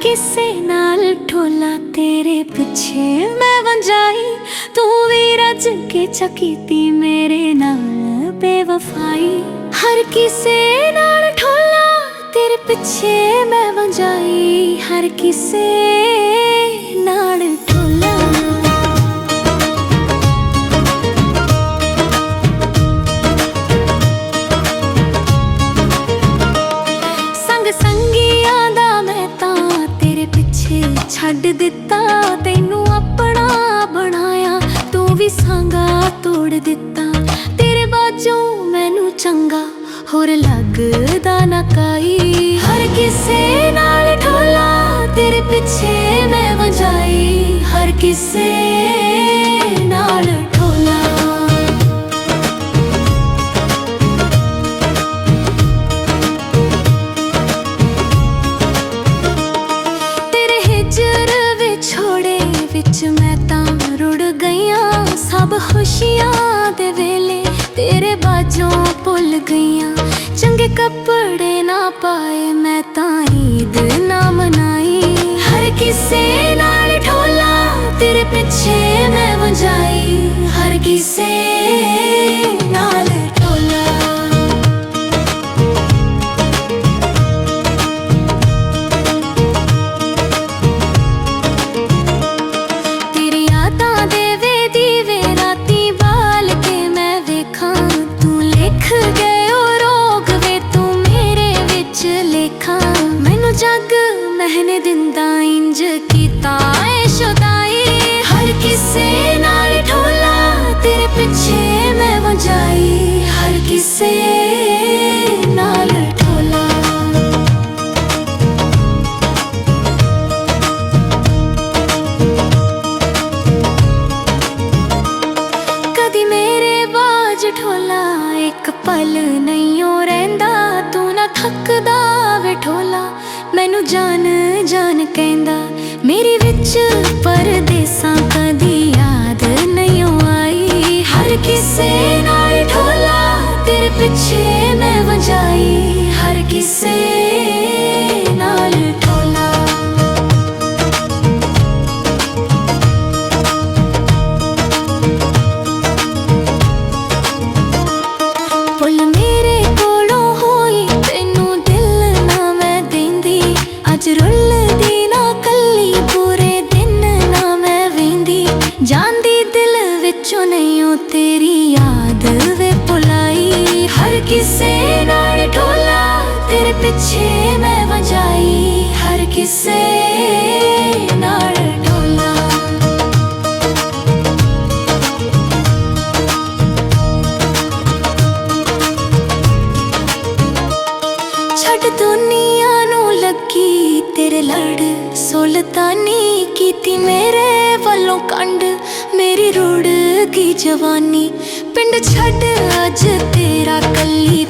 किसे नाल ढोला तेरे पिछे मैं वंजाई, तू भी रज के चकीती मेरे नाल बेवफाई। हर किसे नाल ढोला तेरे पिछे मैं वंजाई, हर किसे नाल ढोला। संग संगियां दा मैं तां तेरे पिछे छड्ड दिता, तैनू अपना बनाया तू भी सांगा तोड़ दिता। तेरे बाजों मैनू चंगा होर लगदा ना काई, हर किसे नाल ढोला तेरे पिछे मैं वंजाई, हर किसे नाल ढोला। तेरे हिजर विछोड़े विच मैं तां रुड़ गईयां, सब खुशियां दे वेले तेरे बाजों भुल गईयां। चंगे कपड़े ना पाए मैं तां ईद ना मनाई, हर किसे नाल ढोला तेरे पिछे मैं वंजाई, हर किसे नाल ढोला। तेरी यादां दे वे दीवे राती बाल के मैं वेखां, तू लिख गयो रोग वे तू मेरे विच लेखा। मैनू जग महने दिंदा इंज कीता ऐ शुदाई, हर किसे नाल ढोला तेरे पिछे मैं वंजाई, हर किसे नाल ढोला। कदी मेरे बाज ढोला एक पल नहींओ रहिंदा, तू ना थकदा वे ढोला मैनू जान जान कहंदा। मेरी विच परदेसां कदी याद नहींओ आई, हर किसे नाल ढोला तेरे पिछे मैं वंजाई, हर किसे नाल ढोला। भुल मेरे कोलों होई तैनू दिल ना मैं देंदी, अज रुलदी ना कल्ली पूरे दिन ना मैं वेंदी। जांदी दिल विचों नहींओ तेरी याद वे भुलाई, हर किसे नाल ढोला तेरे पिछे मैं वंजाई, हर किसे नाल ढोला। छड़ दुनिया नू लगी तेरे लड़, सुल्तानी कीती मेरे वल्लों कंड। मेरी रुड़ गई जवानी पिंड छड़ अज तेरा कल्ली